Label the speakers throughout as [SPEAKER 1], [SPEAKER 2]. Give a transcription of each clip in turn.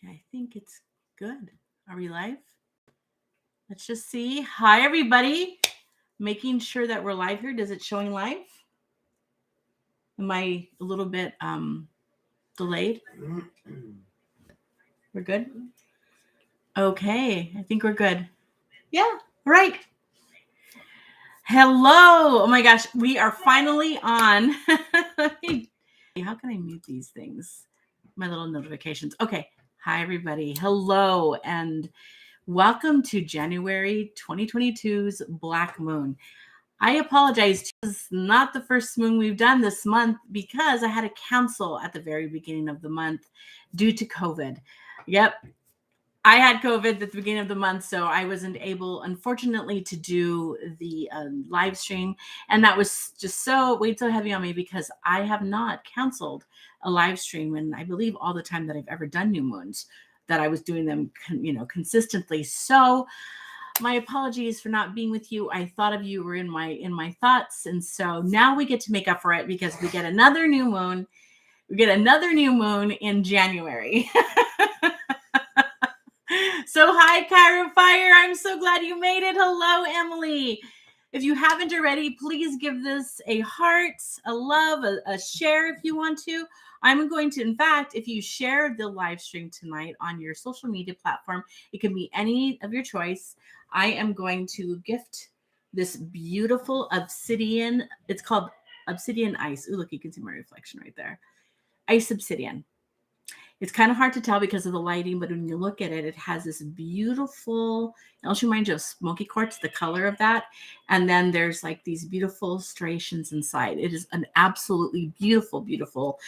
[SPEAKER 1] Okay, I think it's good. Are we live? Let's just see. Hi, everybody. Making sure that we're live here. Does it showing live? Am I a little bit delayed? We're good? Okay, I think we're good. Yeah, right. Hello. Oh my gosh, we are finally on. How can I mute these things? My little notifications. Okay. Hi, everybody. Hello, and welcome to January 2022's Black Moon. I apologize. This is not the first moon we've done this month because I had to cancel at the very beginning of the month due to COVID. Yep. I had COVID at the beginning of the month, so I wasn't able, unfortunately, to do the live stream. And that was just weighed so heavy on me because I have not canceled a live stream in, I believe, all the time that I've ever done new moons, that I was doing them, consistently. So my apologies for not being with you. I thought of you were in my thoughts. And so now we get to make up for it because we get another new moon. We get another new moon in January. So hi, Kyra Fire. I'm so glad you made it. Hello, Emily. If you haven't already, please give this a heart, a love, a share if you want to. I'm going to, in fact, if you share the live stream tonight on your social media platform, it can be any of your choice. I am going to gift this beautiful obsidian. It's called obsidian ice. Ooh, look, you can see my reflection right there. Ice obsidian. It's kind of hard to tell because of the lighting, but when you look at it, it has this beautiful, it also reminds you of smoky quartz, the color of that. And then there's like these beautiful striations inside. It is an absolutely beautiful, beautiful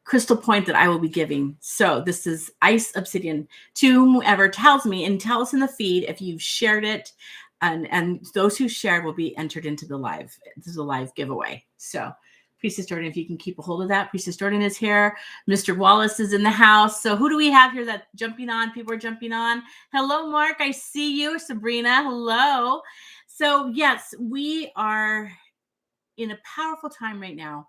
[SPEAKER 1] crystal point that I will be giving. So this is ice obsidian. To whoever tells me, and tell us in the feed if you've shared it, and those who shared will be entered into the live. This is a live giveaway. So Priestess Jordan, if you can keep a hold of that. Priestess Jordan is here. Mr. Wallace is in the house. So who do we have here that jumping on? People are jumping on. Hello, Mark. I see you. Sabrina, hello. So yes, we are in a powerful time right now.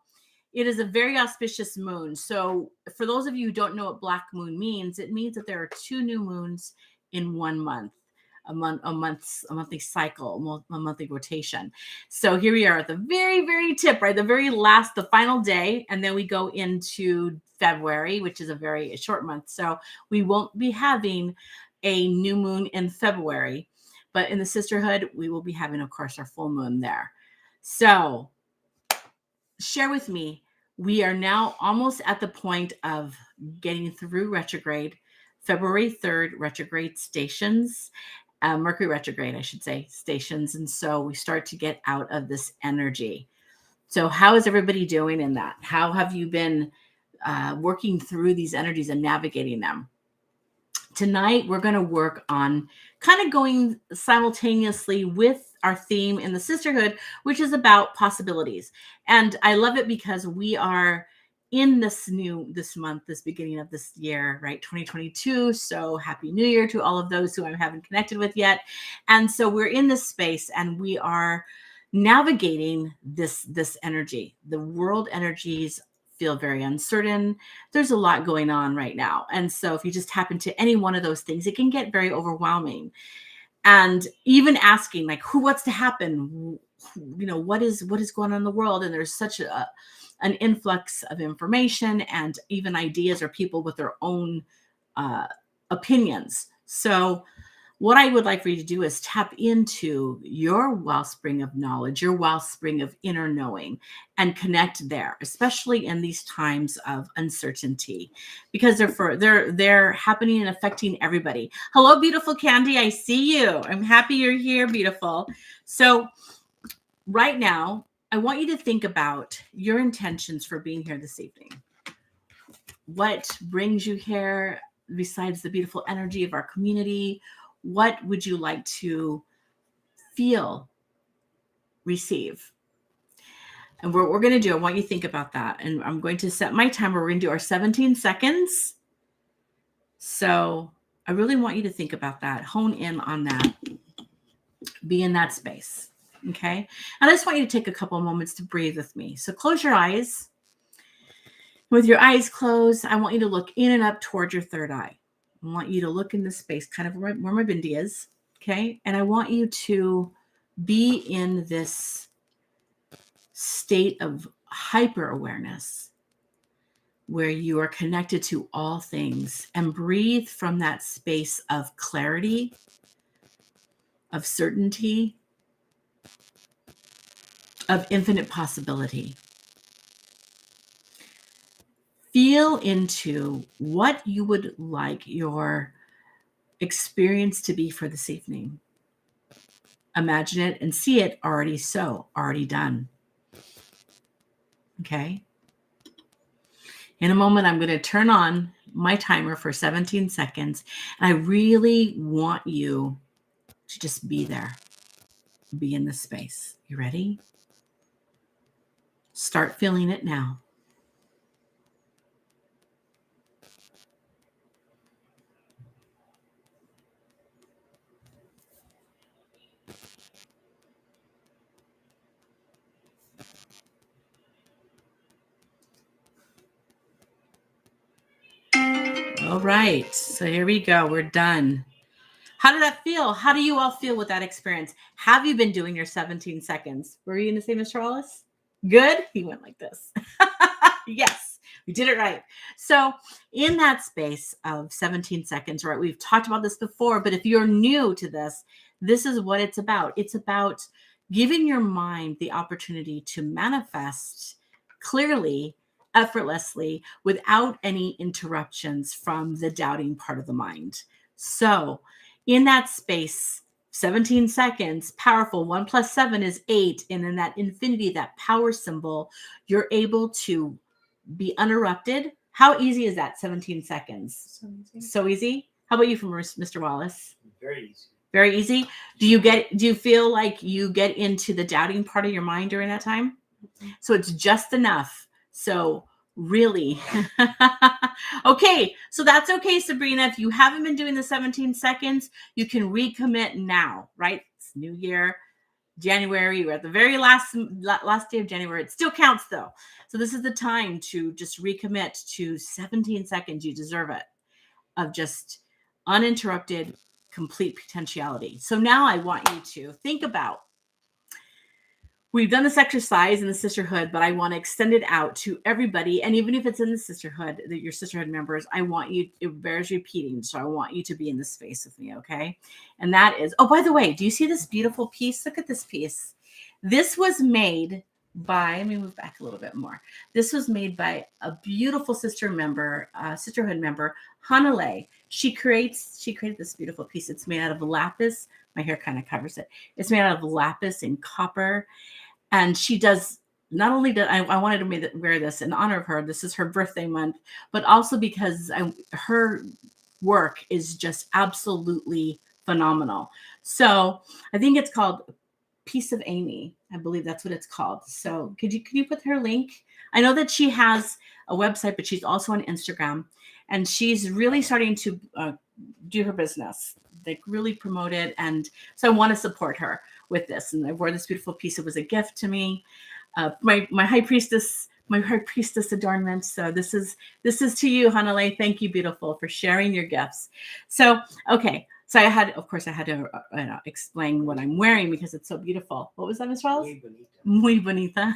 [SPEAKER 1] It is a very auspicious moon. So for those of you who don't know what Black Moon means, it means that there are 2 new moons in 1 month. A monthly cycle, a monthly rotation. So here we are at the very, very tip, right? The very last, the final day. And then we go into February, which is a very short month. So we won't be having a new moon in February, but in the sisterhood, we will be having, of course, our full moon there. So share with me. We are now almost at the point of getting through retrograde, February 3rd, retrograde stations. Mercury retrograde, I should say, stations. And so we start to get out of this energy. So how is everybody doing in that? How have you been working through these energies and navigating them? Tonight, we're going to work on kind of going simultaneously with our theme in the sisterhood, which is about possibilities. And I love it because we are in this month, this beginning of this year, right? 2022. So happy New Year to all of those who I haven't connected with yet. And so we're in this space and we are navigating this energy. The world energies feel very uncertain. There's a lot going on right now. And so if you just tap into any one of those things, it can get very overwhelming. And even asking like, what's to happen? What is going on in the world? And there's such an influx of information and even ideas or people with their own opinions. So what I would like for you to do is tap into your wellspring of knowledge, your wellspring of inner knowing, and connect there, especially in these times of uncertainty, because they're happening and affecting everybody. Hello, beautiful Candy. I see you. I'm happy you're here, beautiful. So right now, I want you to think about your intentions for being here this evening. What brings you here besides the beautiful energy of our community? What would you like to feel, receive? And what we're going to do, I want you to think about that. And I'm going to set my timer. We're going to do our 17 seconds. So I really want you to think about that. Hone in on that. Be in that space. Okay. And I just want you to take a couple of moments to breathe with me. So close your eyes. With your eyes closed, I want you to look in and up towards your third eye. I want you to look in this space, kind of where my bindi is, okay? And I want you to be in this state of hyper awareness where you are connected to all things, and breathe from that space of clarity, of certainty, of infinite possibility. Feel into what you would like your experience to be for this evening. Imagine it and see it already so, already done. Okay? In a moment, I'm going to turn on my timer for 17 seconds. And I really want you to just be there, be in this space. You ready? Start feeling it now. All right. So here we go. We're done. How did that feel? How do you all feel with that experience? Have you been doing your 17 seconds? Were you going to say, Mr. Wallace? Good? He went like this. Yes, we did it right. So in that space of 17 seconds, right, we've talked about this before, but if you're new to this, this is what it's about. It's about giving your mind the opportunity to manifest clearly, effortlessly, without any interruptions from the doubting part of the mind. So in that space, 17 seconds, powerful. 1 + 7 is 8. And in that infinity, that power symbol, you're able to be uninterrupted. How easy is that? 17 seconds. So easy. How about you, from Mr. Wallace?
[SPEAKER 2] Very easy.
[SPEAKER 1] Very easy. Do you feel like you get into the doubting part of your mind during that time? So it's just enough. So really, okay. So that's okay, Sabrina. If you haven't been doing the 17 seconds, you can recommit now, right? It's New Year, January. We're at the very last day of January. It still counts though. So this is the time to just recommit to 17 seconds. You deserve it, of just uninterrupted, complete potentiality. So now I want you to think about, we've done this exercise in the sisterhood, but I want to extend it out to everybody. And even if it's in the sisterhood, that your sisterhood members, I want you, it bears repeating. So I want you to be in this space with me. Okay. And that is, oh, by the way, do you see this beautiful piece? Look at this piece. This was made by, let me move back a little bit more. This was made by a beautiful sisterhood member, Hanalei. She created this beautiful piece. It's made out of lapis. My hair kind of covers it. It's made out of lapis and copper. And she does, not only that I wanted to wear this in honor of her, this is her birthday month, but also because her work is just absolutely phenomenal. So I think it's called Piece of Amy. I believe that's what it's called. So could you put her link? I know that she has a website, but she's also on Instagram, and she's really starting to do her business, like really promote it. And so I want to support her with this. And I wore this beautiful piece. It was a gift to me. My high priestess adornment. So this is to you, Hanalei. Thank you, beautiful, for sharing your gifts. So, okay. So I had to explain what I'm wearing because it's so beautiful. What was that, Ms. Rawls? Muy bonita.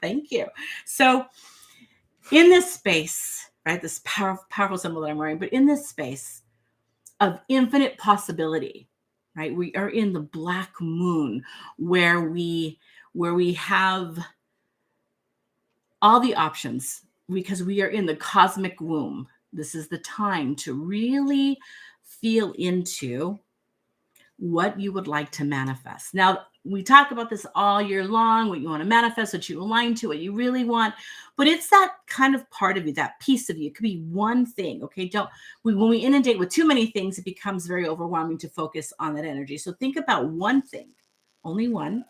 [SPEAKER 1] Thank you. So in this space, right, this powerful symbol that I'm wearing, but in this space of infinite possibility, right, we are in the black moon where we have all the options because we are in the cosmic womb. This is the time to really feel into what you would like to manifest. Now, we talk about this all year long, what you want to manifest, what you align to, what you really want, but it's that kind of part of you, that piece of you. It could be one thing, okay? When we inundate with too many things, it becomes very overwhelming to focus on that energy. So think about one thing, only one.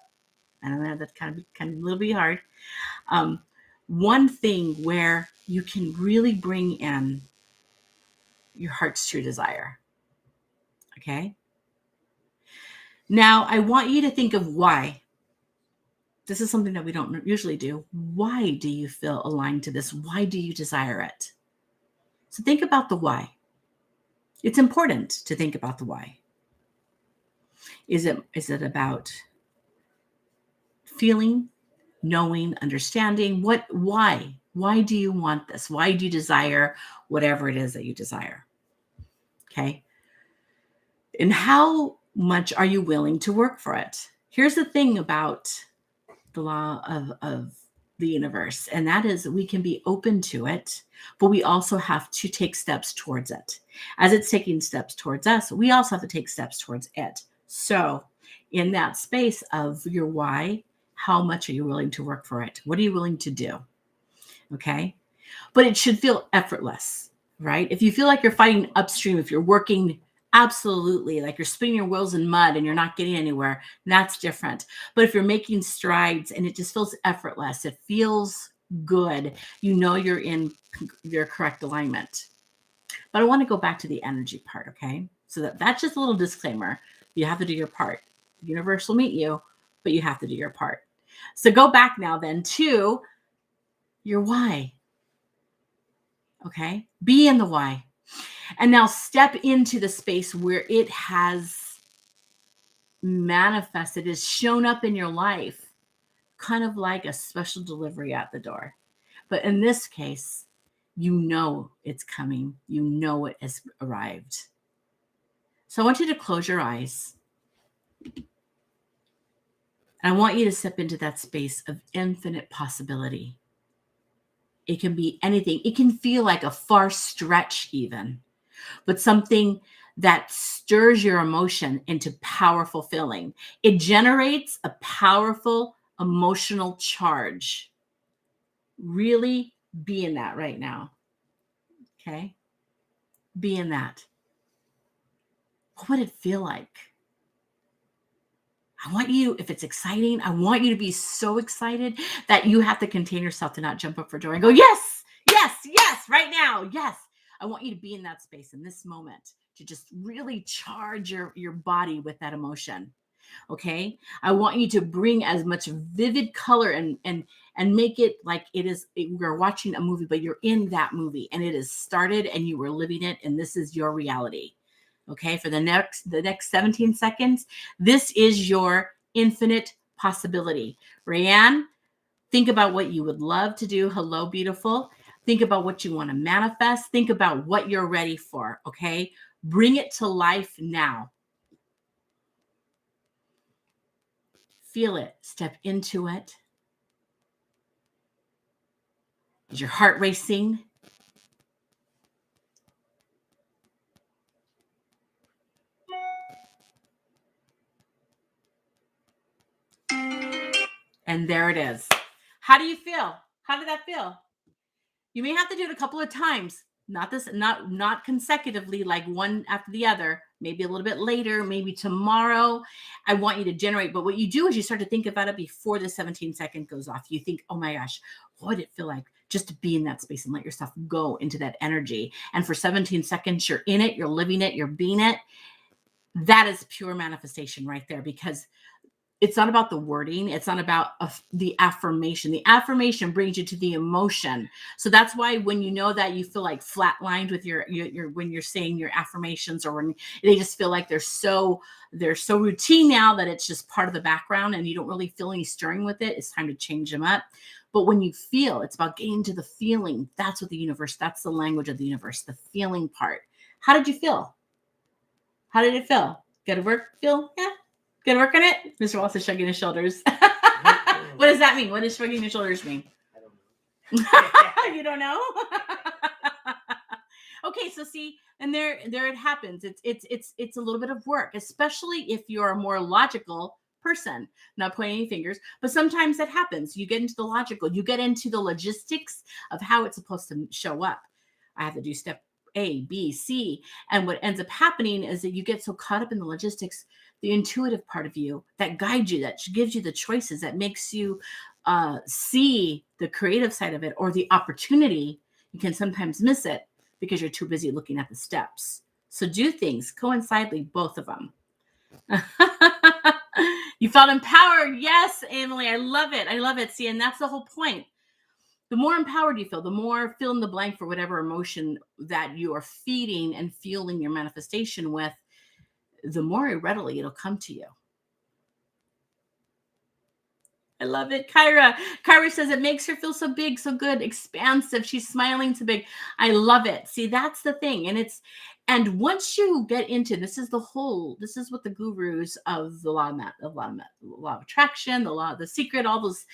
[SPEAKER 1] I don't know, that's kind of a little bit hard. One thing where you can really bring in your heart's true desire, okay? Now, I want you to think of why. This is something that we don't usually do. Why do you feel aligned to this? Why do you desire it? So think about the why. It's important to think about the why. Is it about feeling, knowing, understanding? Why? Why do you want this? Why do you desire whatever it is that you desire? Okay. And how much are you willing to work for it? Here's the thing about the law of the universe, and that is we can be open to it, but we also have to take steps towards it. As it's taking steps towards us, we also have to take steps towards it. So in that space of your why, how much are you willing to work for it? What are you willing to do? Okay. But it should feel effortless, right? If you feel like you're fighting upstream, if you're working absolutely like you're spinning your wheels in mud and you're not getting anywhere, that's different. But if you're making strides and it just feels effortless, it feels good, you know you're in your correct alignment. But I want to go back to the energy part, okay? So that's just a little disclaimer. You have to do your part. The universe will meet you, but you have to do your part. So go back now then to your why. Okay? Be in the why. And now step into the space where it has manifested, is shown up in your life, kind of like a special delivery at the door. But in this case, you know it's coming. You know it has arrived. So I want you to close your eyes. And I want you to step into that space of infinite possibility. It can be anything. It can feel like a far stretch even, but something that stirs your emotion into powerful feeling. It generates a powerful emotional charge. Really be in that right now. Okay? Be in that. What would it feel like? I want you, if it's exciting, I want you to be so excited that you have to contain yourself to not jump up for joy and go, yes, yes, yes, right now, yes. I want you to be in that space in this moment to just really charge your body with that emotion. Okay. I want you to bring as much vivid color and make it like we're watching a movie, but you're in that movie and it has started and you were living it. And this is your reality. Okay. For the next 17 seconds, this is your infinite possibility. Rayanne, think about what you would love to do. Hello, beautiful. Think about what you want to manifest. Think about what you're ready for. Okay. Bring it to life now. Feel it. Step into it. Is your heart racing? And there it is. How do you feel? How did that feel? You may have to do it a couple of times. Not consecutively, like one after the other, maybe a little bit later, maybe tomorrow. I want you to generate. But what you do is you start to think about it before the 17-second goes off. You think, oh my gosh, what would it feel like just to be in that space and let yourself go into that energy? And for 17 seconds, you're in it, you're living it, you're being it. That is pure manifestation right there, because it's not about the wording. It's not about the affirmation. The affirmation brings you to the emotion. So that's why when you know that you feel like flatlined with your when you're saying your affirmations, or when they just feel like they're so routine now that it's just part of the background and you don't really feel any stirring with it, it's time to change them up. But when you feel, it's about getting to the feeling. That's what the universe, that's the language of the universe, the feeling part. How did you feel? How did it feel? Good work? Feel? Yeah. Good work on it? Mr. Wallace is shrugging his shoulders. What does that mean? What does shrugging your shoulders mean? I don't know. You don't know? Okay, so see, and there it happens. It's a little bit of work, especially if you're a more logical person. Not pointing any fingers, but sometimes that happens. You get into the logical, you get into the logistics of how it's supposed to show up. I have to do step A, B, C. And what ends up happening is that you get so caught up in the logistics, the intuitive part of you that guides you, that gives you the choices, that makes you see the creative side of it or the opportunity. You can sometimes miss it because you're too busy looking at the steps. So do things coincidentally, both of them. You felt empowered. Yes, Emily, I love it. I love it. See, and that's the whole point. The more empowered you feel, the more fill in the blank for whatever emotion that you are feeding and fueling your manifestation with, the more readily it'll come to you. I love it. Kyra says it makes her feel so big, so good, expansive. She's smiling so big. I love it. See, that's the thing. And once you get into, this is what the gurus of the law of attraction, the secret, all those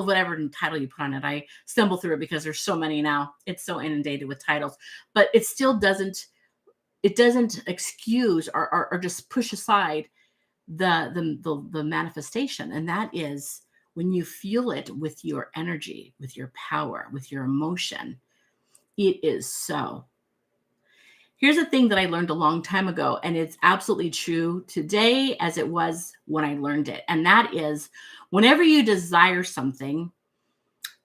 [SPEAKER 1] whatever title you put on it. I stumble through it because there's so many now. It's so inundated with titles, but it still doesn't excuse or just push aside the manifestation. And that is when you feel it with your energy, with your power, with your emotion. It is so. Here's a thing that I learned a long time ago, and it's absolutely true today as it was when I learned it. And that is, whenever you desire something,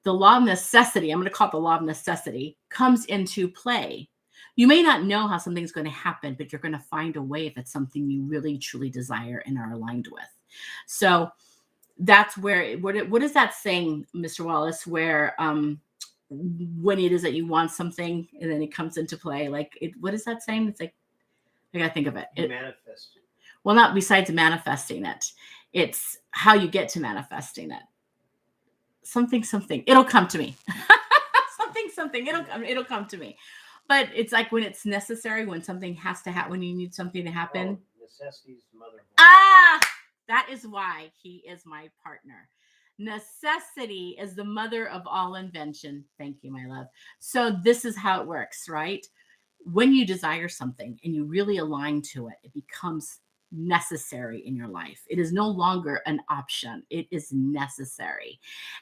[SPEAKER 1] the law of necessity, I'm going to call it the law of necessity, comes into play. You may not know how something's going to happen, but you're going to find a way if it's something you really, truly desire and are aligned with. So that's where, what is that saying, Mr. Wallace, where when it is that you want something and then it comes into play, what is that saying? It's like, I got to think of it.
[SPEAKER 2] Manifest.
[SPEAKER 1] Well, not besides manifesting it. It's how you get to manifesting it. Something. It'll come to me. something. It'll come to me. But it's like when it's necessary, when something has to happen, when you need something to happen.
[SPEAKER 2] Necessity's mother.
[SPEAKER 1] That is why he is my partner. Necessity is the mother of all invention. Thank you, my love. So this is how it works, right? When you desire something and you really align to it, it becomes necessary in your life. It is no longer an option. It is necessary.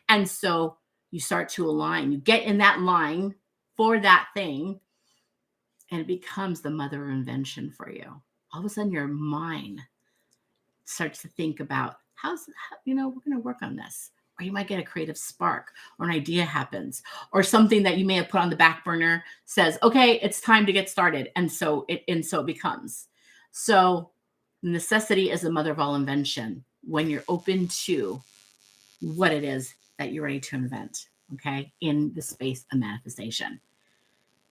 [SPEAKER 1] And so you start to align. You get in that line for that thing, and it becomes the mother of invention for you. All of a sudden, your mind starts to think about we're going to work on this. Or you might get a creative spark, or an idea happens, or something that you may have put on the back burner says, okay, it's time to get started. And so it becomes. So necessity is the mother of all invention when you're open to what it is that you're ready to invent, okay, in the space of manifestation.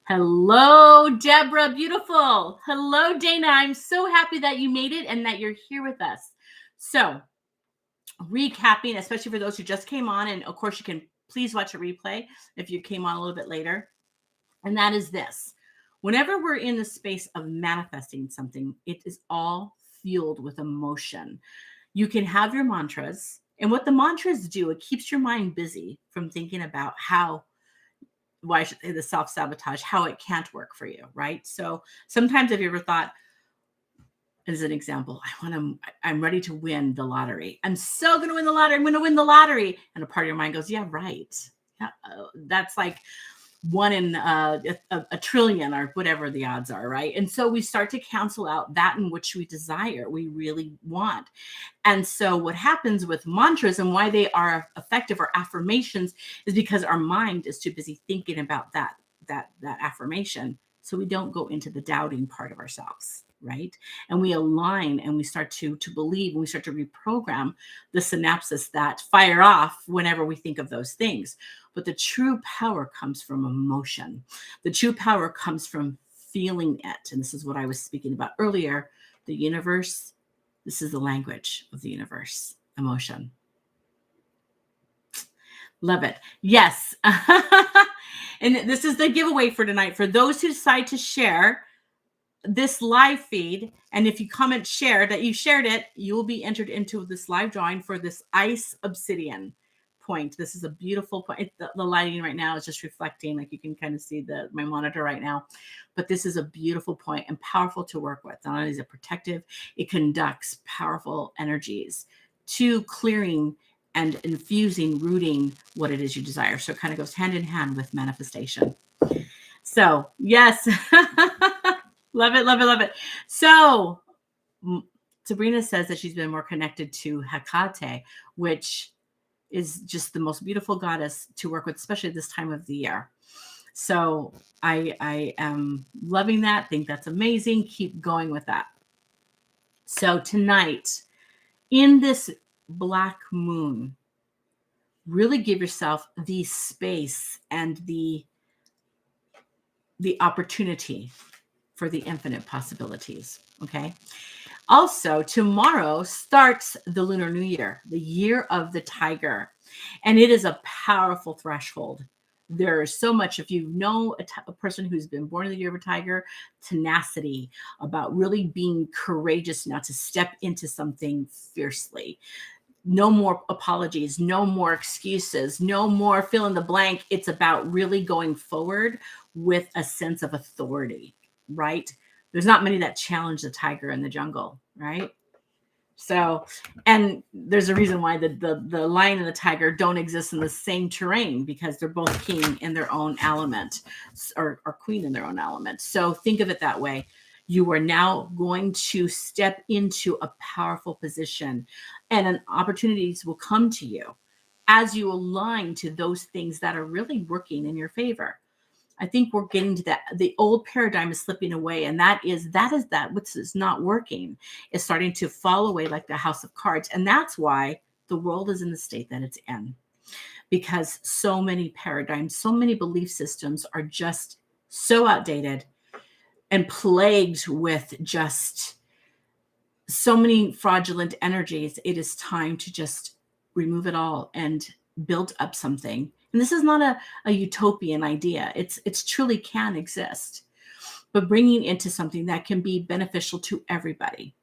[SPEAKER 1] Hello, Deborah. Beautiful. Hello, Dana. I'm so happy that you made it and that you're here with us. So recapping, especially for those who just came on, and of course you can please watch a replay if you came on a little bit later. And that is this. Whenever we're in the space of manifesting something, it is all fueled with emotion. You can have your mantras, and what the mantras do, it keeps your mind busy from thinking about why I should say the self-sabotage, how it can't work for you, right? So sometimes, have you ever thought, as an example, I'm ready to win the lottery. I'm so going to win the lottery. I'm going to win the lottery. And a part of your mind goes, yeah, right. Yeah, that's like one in a trillion or whatever the odds are, right? And so we start to cancel out that in which we desire, we really want. And so what happens with mantras and why they are effective, or affirmations, is because our mind is too busy thinking about that affirmation. So we don't go into the doubting part of ourselves, right? And we align and we start to believe, and we start to reprogram the synapses that fire off whenever we think of those things. But the true power comes from emotion. The true power comes from feeling it. And this is what I was speaking about earlier. The universe, this is the language of the universe, emotion. Love it. Yes. And this is the giveaway for tonight. For those who decide to share this live feed, and if you comment share that you shared it, you will be entered into this live drawing for this ice obsidian point. This is a beautiful point. The lighting right now is just reflecting, like you can kind of see my monitor right now, but this is a beautiful point and powerful to work with. Not only is it protective, it conducts powerful energies to clearing and infusing, rooting what it is you desire. So it kind of goes hand in hand with manifestation. So yes. Love it, love it, love it. So Sabrina says that she's been more connected to Hecate, which is just the most beautiful goddess to work with, especially this time of the year. So I am loving that. Think that's amazing. Keep going with that. So tonight, in this black moon, really give yourself the space and the opportunity for the infinite possibilities. Okay. Also, tomorrow starts the Lunar New Year, the year of the tiger, and it is a powerful threshold. There is so much, if you know a person who's been born in the year of a tiger, tenacity about really being courageous now to step into something fiercely. No more apologies, no more excuses, no more fill in the blank. It's about really going forward with a sense of authority, right? There's not many that challenge the tiger in the jungle, right? So, and there's a reason why the lion and the tiger don't exist in the same terrain, because they're both king in their own element, or queen in their own element. So think of it that way. You are now going to step into a powerful position, and opportunities will come to you as you align to those things that are really working in your favor. I think we're getting to that. The old paradigm is slipping away, and that is that which is not working is starting to fall away like the house of cards. And that's why the world is in the state that it's in, because so many paradigms, so many belief systems are just so outdated and plagued with just so many fraudulent energies. It is time to just remove it all and build up something. And this is not a utopian idea. It's truly can exist, but bringing into something that can be beneficial to everybody,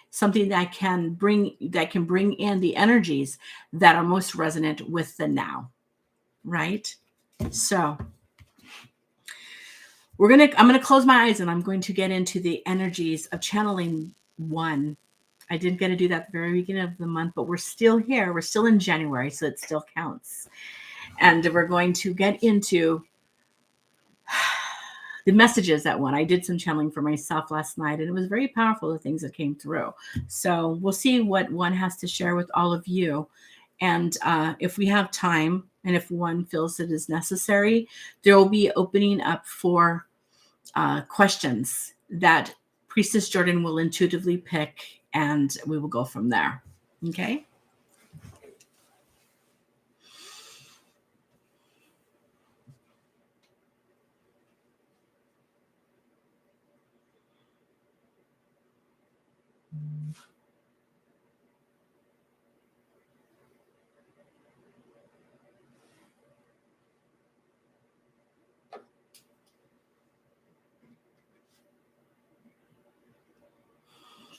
[SPEAKER 1] something that can bring in the energies that are most resonant with the now, right? So I'm gonna close my eyes and I'm going to get into the energies of channeling one. I didn't get to do that at the very beginning of the month, but we're still here. We're still in January, so it still counts. And we're going to get into the messages that one. I did some channeling for myself last night, and it was very powerful, the things that came through. So we'll see what one has to share with all of you. And if we have time, and if one feels it is necessary, there will be opening up for questions that Priestess Jordan will intuitively pick, and we will go from there. Okay?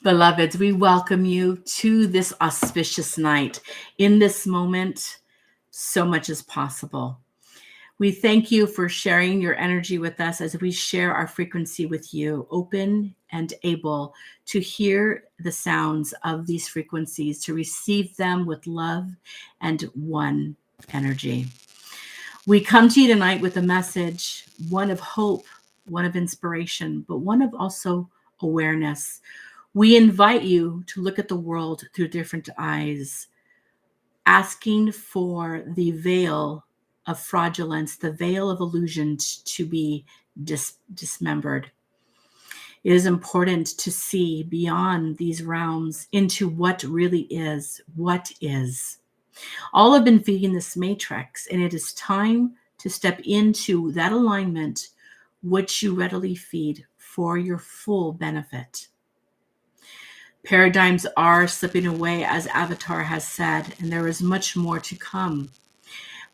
[SPEAKER 1] Beloveds, we welcome you to this auspicious night. In this moment, so much is possible. We thank you for sharing your energy with us as we share our frequency with you, open and able to hear the sounds of these frequencies, to receive them with love and one energy. We come to you tonight with a message, one of hope, one of inspiration, but one of also awareness. We invite you to look at the world through different eyes, asking for the veil of fraudulence, the veil of illusion to be dismembered. It is important to see beyond these realms into what really is, what is. All have been feeding this matrix, and it is time to step into that alignment which you readily feed for your full benefit. Paradigms are slipping away, as Avatar has said, and there is much more to come.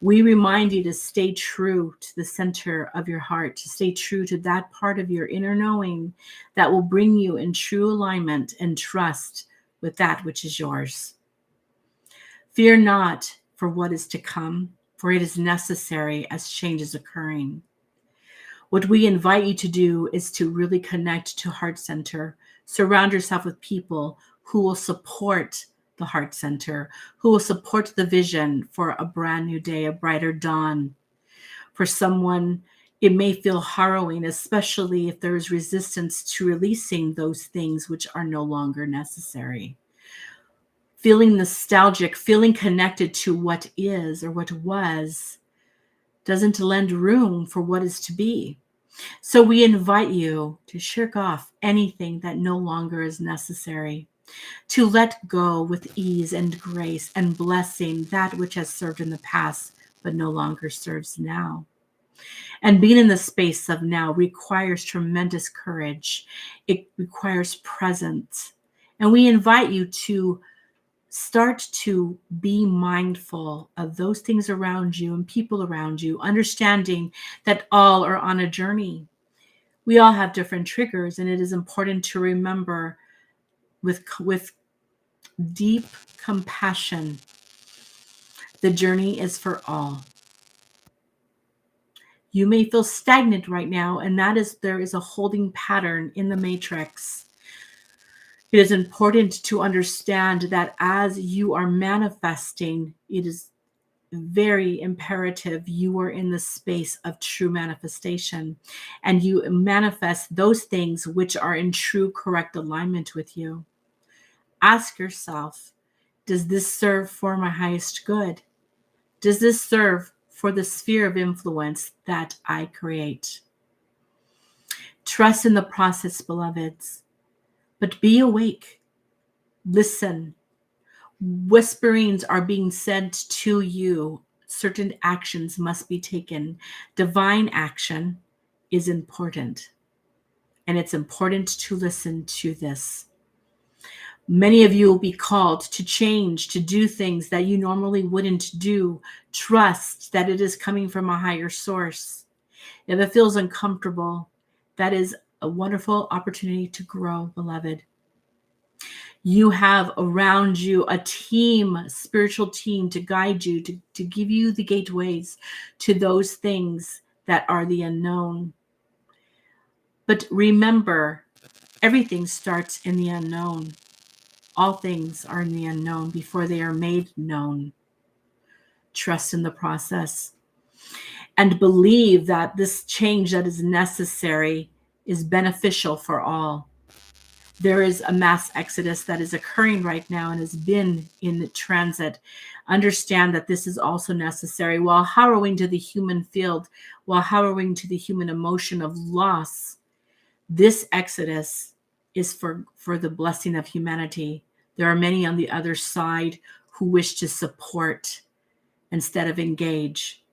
[SPEAKER 1] We remind you to stay true to the center of your heart, to stay true to that part of your inner knowing that will bring you in true alignment and trust with that which is yours. Fear not for what is to come, for it is necessary as change is occurring. What we invite you to do is to really connect to Heart Center. Surround yourself with people who will support the Heart Center, who will support the vision for a brand new day, a brighter dawn. For someone, it may feel harrowing, especially if there is resistance to releasing those things which are no longer necessary. Feeling nostalgic, feeling connected to what is or what was, doesn't lend room for what is to be. So we invite you to shirk off anything that no longer is necessary. to let go with ease and grace and blessing that which has served in the past but no longer serves now. And being in the space of now requires tremendous courage. It requires presence. And we invite you to start to be mindful of those things around you and people around you, understanding that all are on a journey. We all have different triggers, and it is important to remember with deep compassion, the journey is for all. You may feel stagnant right now, and that is there is a holding pattern in the matrix. It is important to understand that as you are manifesting, it is very imperative you are in the space of true manifestation, and you manifest those things which are in true correct alignment with you. Ask yourself, does this serve for my highest good? Does this serve for the sphere of influence that I create? Trust in the process, beloveds, but be awake. Listen. Whisperings are being sent to you. Certain actions must be taken. Divine action is important, and it's important to listen to this. Many of you will be called to change, to do things that you normally wouldn't do. Trust that it is coming from a higher source. If it feels uncomfortable, that is a wonderful opportunity to grow, beloved. You have around you a team, a spiritual team to guide you, to give you the gateways to those things that are the unknown. But remember, everything starts in the unknown. All things are in the unknown before they are made known. Trust in the process and believe that this change that is necessary is beneficial for all. There is a mass exodus that is occurring right now and has been in transit. Understand that this is also necessary. While harrowing to the human field, while harrowing to the human emotion of loss, this exodus is for the blessing of humanity. There are many on the other side who wish to support instead of engage.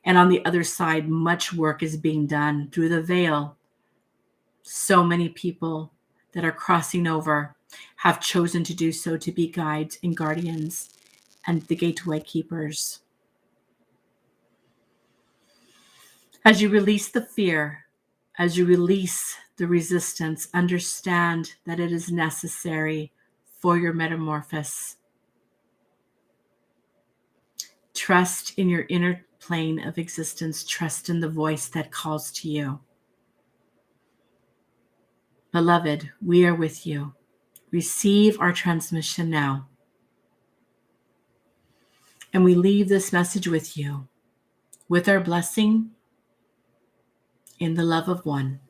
[SPEAKER 1] And on the other side, much work is being done through the veil. So many people that are crossing over have chosen to do so, to be guides and guardians and the gateway keepers. As you release the fear, as you release the resistance, understand that it is necessary for your metamorphosis. Trust in your inner plane of existence. Trust in the voice that calls to you. Beloved, we are with you. Receive our transmission now. And we leave this message with you, with our blessing in the love of one.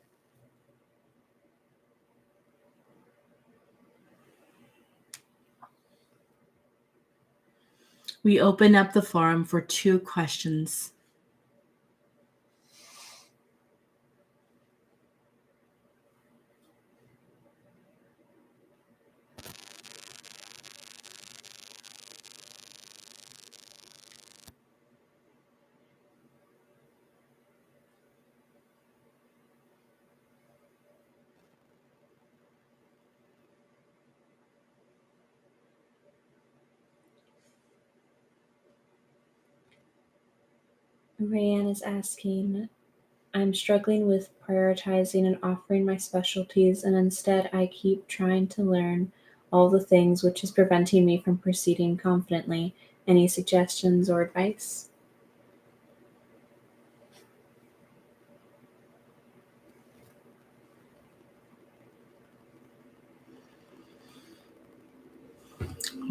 [SPEAKER 1] We open up the forum for 2 questions.
[SPEAKER 3] Rayanne is asking, I'm struggling with prioritizing and offering my specialties, and instead I keep trying to learn all the things, which is preventing me from proceeding confidently. Any suggestions or advice?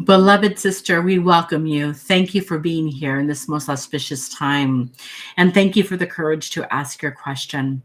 [SPEAKER 1] Beloved sister, we welcome you. Thank you for being here in this most auspicious time. And thank you for the courage to ask your question.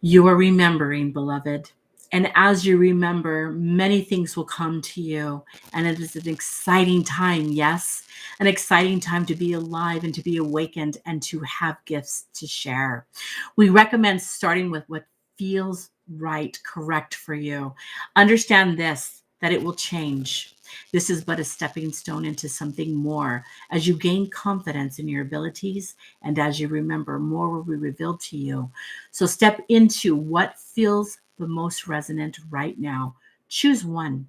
[SPEAKER 1] You are remembering, beloved. And as you remember, many things will come to you. And it is an exciting time, yes, an exciting time to be alive and to be awakened and to have gifts to share. We recommend starting with what feels right, correct for you. Understand this, that it will change. This is but a stepping stone into something more. As you gain confidence in your abilities and as you remember, more will be revealed to you. So step into what feels the most resonant right now. Choose one.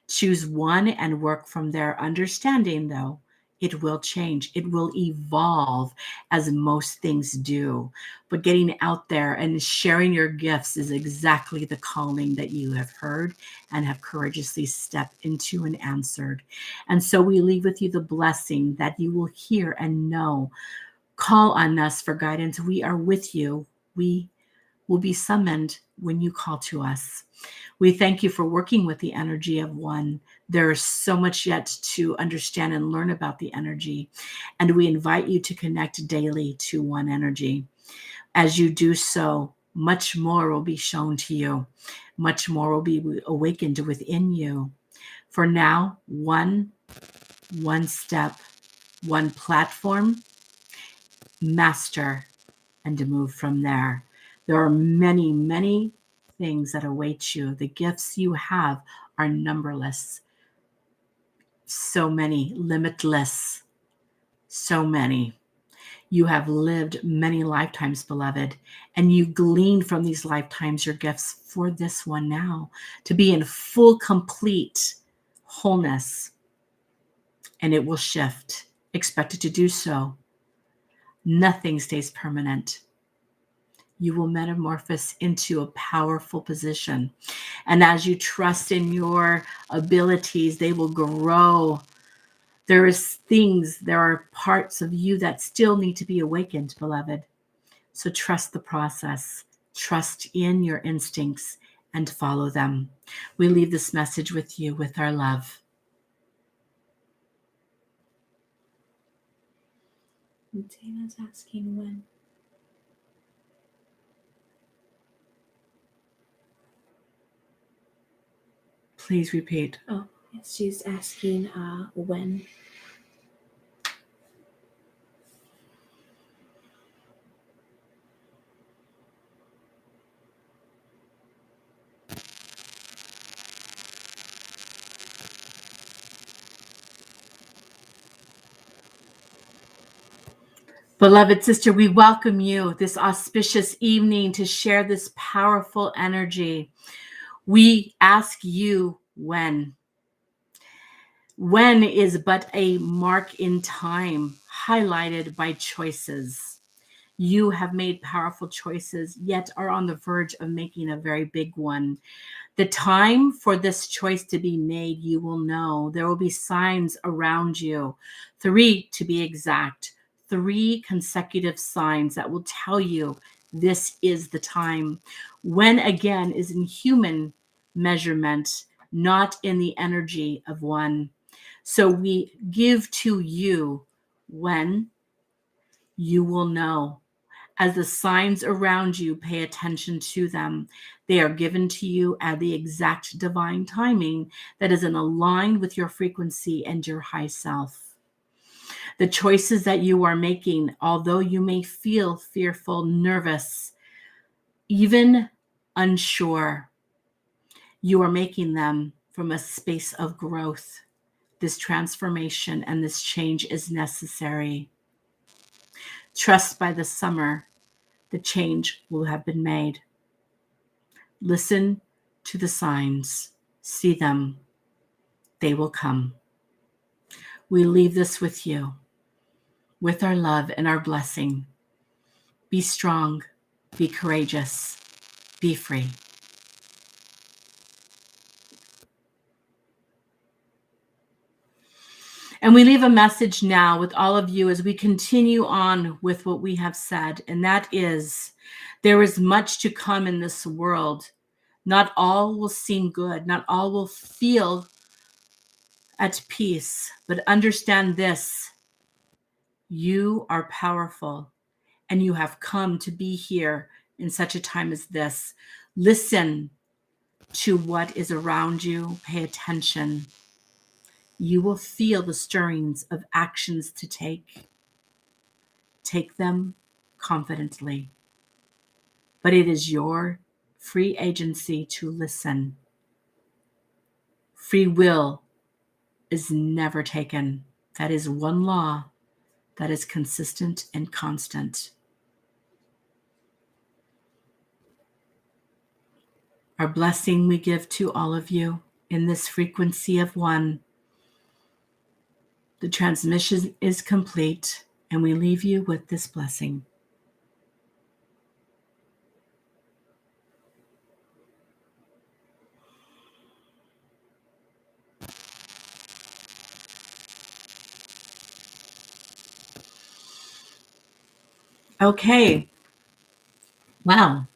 [SPEAKER 1] Choose one and work from there. Understanding, though, it will change. It will evolve as most things do. But getting out there and sharing your gifts is exactly the calling that you have heard and have courageously stepped into and answered. And so we leave with you the blessing that you will hear and know. Call on us for guidance. We are with you. We will be summoned when you call to us. We thank you for working with the energy of one. There is so much yet to understand and learn about the energy. And we invite you to connect daily to one energy. As you do so, much more will be shown to you. Much more will be awakened within you. For now, one step, one platform, master, and to move from there. There are many, many things that await you. The gifts you have are numberless. So many, limitless. So many. You have lived many lifetimes, beloved, and you glean from these lifetimes your gifts for this one now to be in full, complete wholeness. And it will shift. Expect it to do so. Nothing stays permanent. You will metamorphose into a powerful position. And as you trust in your abilities, they will grow. There are parts of you that still need to be awakened, beloved. So trust the process, trust in your instincts, and follow them. We leave this message with you with our love.
[SPEAKER 3] Dana's asking when.
[SPEAKER 1] Please repeat.
[SPEAKER 3] Oh, yes, she's asking when.
[SPEAKER 1] Beloved sister, we welcome you this auspicious evening to share this powerful energy. We ask you when. When is but a mark in time highlighted by choices. You have made powerful choices, yet are on the verge of making a very big one. The time for this choice to be made, you will know. There will be signs around you, 3 to be exact, 3 consecutive signs that will tell you this is the time. When again is in human measurement, not in the energy of one. So we give to you when you will know. As the signs around you, pay attention to them. They are given to you at the exact divine timing that is in line with your frequency and your high self. The choices that you are making, although you may feel fearful, nervous, even unsure, you are making them from a space of growth. This transformation and this change is necessary. Trust by the summer, the change will have been made. Listen to the signs, see them, they will come. We leave this with you, with our love and our blessing. Be strong, be courageous, be free. And we leave a message now with all of you as we continue on with what we have said, and that is there is much to come in this world. Not all will seem good, not all will feel at peace, but understand this. You are powerful, and you have come to be here in such a time as this. Listen to what is around you. Pay attention. You will feel the stirrings of actions to take. Take them confidently. But it is your free agency to listen. Free will is never taken. That is one law that is consistent and constant. Our blessing we give to all of you in this frequency of one. The transmission is complete, and we leave you with this blessing. Okay. Wow.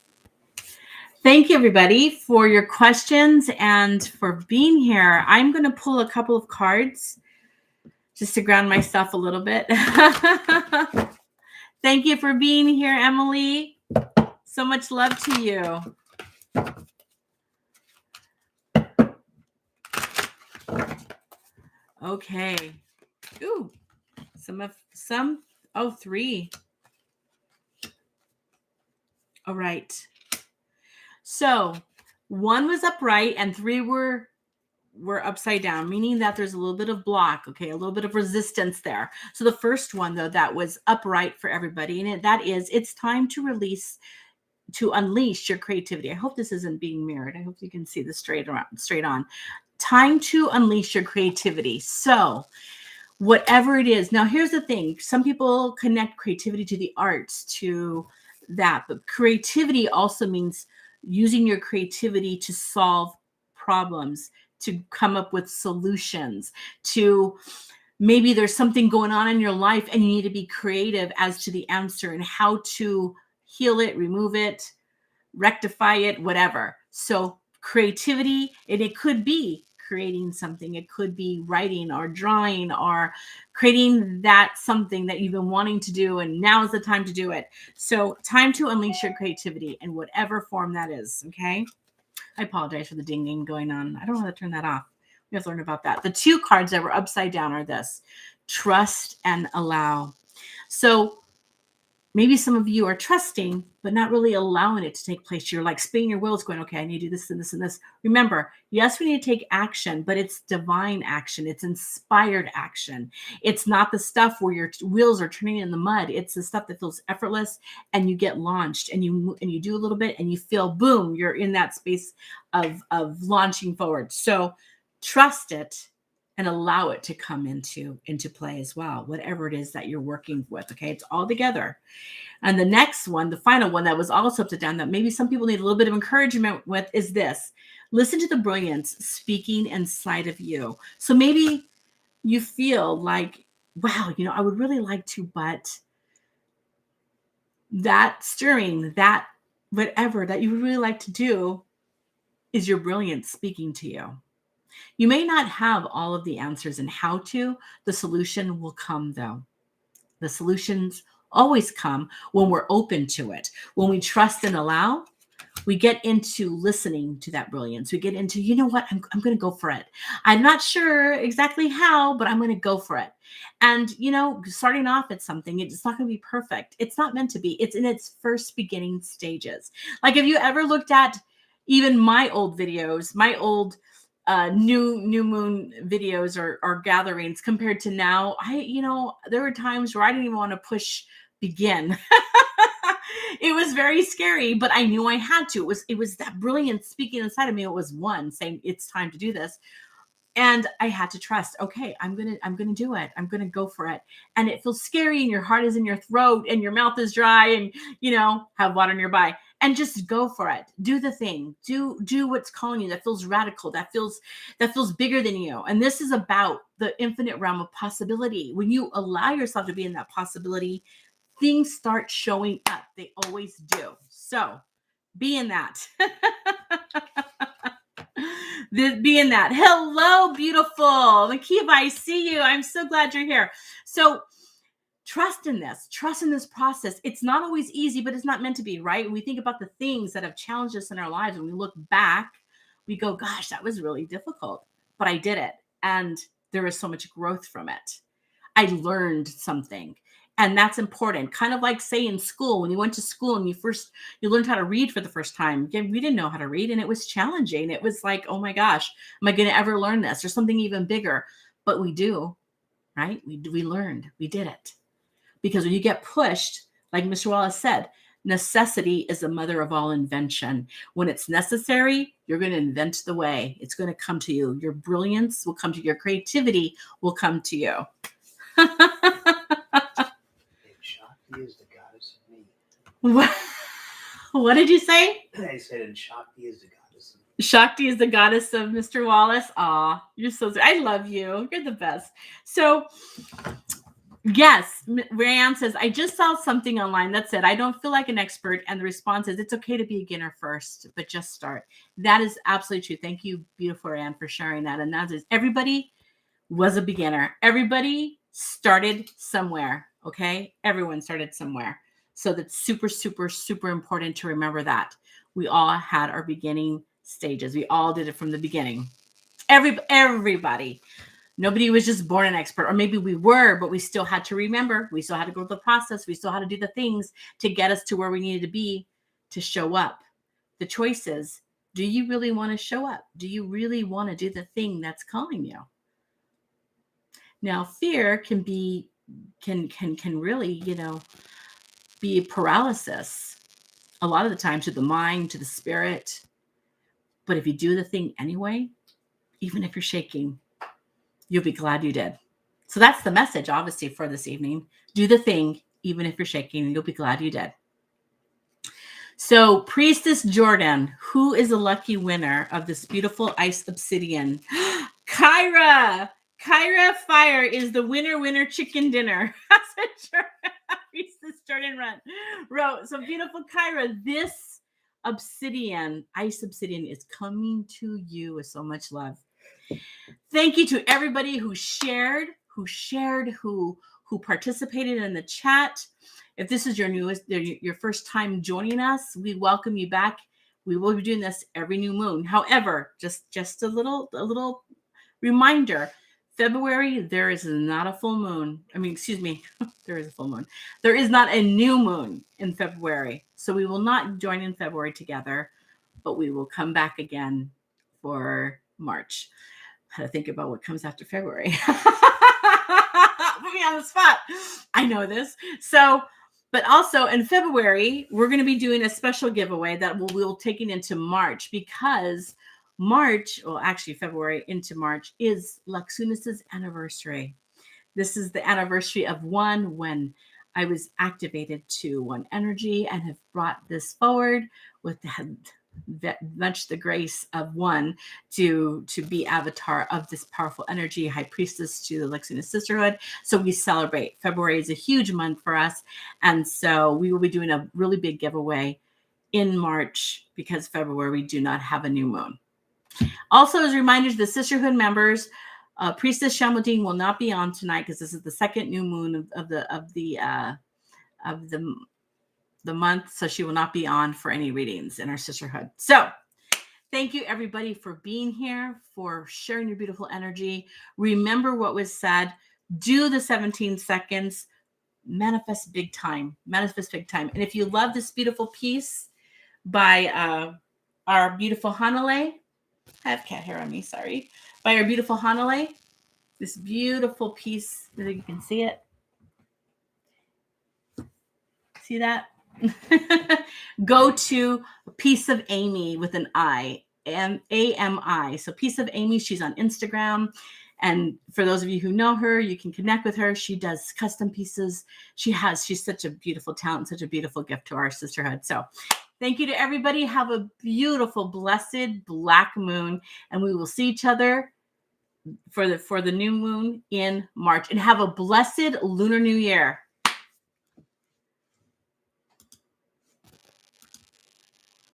[SPEAKER 1] Thank you, everybody, for your questions and for being here. I'm going to pull a couple of cards just to ground myself a little bit. Thank you for being here, Emily. So much love to you. Okay. Ooh, three. All right. So 1 was upright and 3 were upside down, meaning that there's a little bit of block, okay, a little bit of resistance there. So the first one, though, that was upright for everybody, and that is, it's time to unleash your creativity. I hope this isn't being mirrored. I hope you can see this straight on. Time to unleash your creativity. So whatever it is. Now, here's the thing. Some people connect creativity to the arts, to that, but creativity also means using your creativity to solve problems, to come up with solutions, to maybe there's something going on in your life and you need to be creative as to the answer and how to heal it, remove it, rectify it, whatever. So creativity, and it could be creating something. It could be writing or drawing or creating that something that you've been wanting to do, and now is the time to do it. So time to unleash your creativity in whatever form that is, okay? I apologize for the dinging going on. I don't know how to turn that off. We have to learn about that. The 2 cards that were upside down are this: trust and allow. So maybe some of you are trusting, but not really allowing it to take place. You're like spinning your wheels going, okay, I need to do this and this and this. Remember, yes, we need to take action, but it's divine action. It's inspired action. It's not the stuff where your wheels are turning in the mud. It's the stuff that feels effortless, and you get launched, and you do a little bit and you feel, boom, you're in that space of launching forward. So trust it and allow it to come into play as well, whatever it is that you're working with. Okay, it's all together. And the next one, the final one that was also upside down, that maybe some people need a little bit of encouragement with, is this: listen to the brilliance speaking inside of you. So maybe you feel like, wow, I would really like to, but that stirring, that whatever that you would really like to do is your brilliance speaking to you. You may not have all of the answers in how to. The solution will come, though. The solutions always come when we're open to it. When we trust and allow, we get into listening to that brilliance. We get into, you know what, I'm going to go for it. I'm not sure exactly how, but I'm going to go for it. And, starting off at something, it's not going to be perfect. It's not meant to be. It's in its first beginning stages. Like, have you ever looked at even my old videos, my old new moon videos or gatherings compared to now? There were times where I didn't even want to push begin. It was very scary, but I knew I had to. It was that brilliance speaking inside of me. It was one saying, it's time to do this. And I had to trust, okay, I'm going to do it. I'm going to go for it. And it feels scary, and your heart is in your throat and your mouth is dry, and, have water nearby, and just go for it. Do the thing, do what's calling you. That feels radical. That feels bigger than you. And this is about the infinite realm of possibility. When you allow yourself to be in that possibility, things start showing up. They always do. So be in that. Be in that. Hello, beautiful. Makiva, I see you. I'm so glad you're here. So trust in this process. It's not always easy, but it's not meant to be, right? When we think about the things that have challenged us in our lives, when we look back, we go, gosh, that was really difficult, but I did it. And there was so much growth from it. I learned something. And that's important. Kind of like, say, in school, when you went to school and you learned how to read for the first time. Again, we didn't know how to read, and it was challenging. It was like, oh my gosh, am I going to ever learn this or something even bigger? But we do, right? We learned, we did it. Because when you get pushed, like Mr. Wallace said, necessity is the mother of all invention. When it's necessary, you're going to invent the way. It's going to come to you. Your brilliance will come to you. Your creativity will come to you.
[SPEAKER 2] Shakti is the goddess of me.
[SPEAKER 1] What did you say?
[SPEAKER 2] I said, and Shakti is the goddess of me.
[SPEAKER 1] Shakti is the goddess of Mr. Wallace. Aw, you're so sweet. I love you. You're the best. So, yes, Rayanne says, I just saw something online that said, I don't feel like an expert. And the response is, it's okay to be a beginner first, but just start. That is absolutely true. Thank you, beautiful Rayanne, for sharing that. And that is, everybody was a beginner. Everybody started somewhere. Okay. Everyone started somewhere. So that's super, super, super important to remember that. We all had our beginning stages. We all did it from the beginning. Everybody. Nobody was just born an expert, or maybe we were, but we still had to remember. We still had to go through the process. We still had to do the things to get us to where we needed to be to show up. The choice is, do you really want to show up? Do you really want to do the thing that's calling you? Now, fear can really, be paralysis a lot of the time to the mind, to the spirit. But if you do the thing anyway, even if you're shaking, you'll be glad you did. So that's the message, obviously, for this evening. Do the thing, even if you're shaking, and you'll be glad you did. So, Priestess Jordan, who is the lucky winner of this beautiful ice obsidian? Kyra Fire is the winner chicken dinner. That's what Priestess Jordan wrote. So, beautiful Kyra, this ice obsidian is coming to you with so much love. Thank you to everybody who shared, who participated in the chat. If this is your first time joining us, we welcome you back. We will be doing this every new moon. However, just a little reminder, February, there is not a full moon. There is a full moon. There is not a new moon in February. So we will not join in February together, but we will come back again for March. How to think about what comes after February. Put me on the spot. I know this. So, but also in February, we're going to be doing a special giveaway that we'll taking into March, because February into March is Luxunis's anniversary. This is the anniversary of when I was activated to one energy and have brought this forward with much the grace of one to be avatar of this powerful energy, high priestess to the Luxunis sisterhood. So we celebrate. February is a huge month for us. And so we will be doing a really big giveaway in March, because February we do not have a new moon. Also, as reminders, the sisterhood members, Priestess Shamuddin will not be on tonight because this is the second new moon of the month, so she will not be on for any readings in our sisterhood. So thank you, everybody, for being here, for sharing your beautiful energy. Remember what was said. Do the 17 seconds. Manifest big time. And if you love this beautiful piece by our beautiful Hanale, I have cat hair on me, sorry. By our beautiful Hanale, this beautiful piece, that you can see it. See that? Go to Piece of Amy with an I, AMI. So Piece of Amy, she's on Instagram. And for those of you who know her, you can connect with her. She does custom pieces. She's such a beautiful talent, such a beautiful gift to our sisterhood. So thank you to everybody. Have a beautiful, blessed black moon. And we will see each other for the new moon in March. And have a blessed Lunar New Year.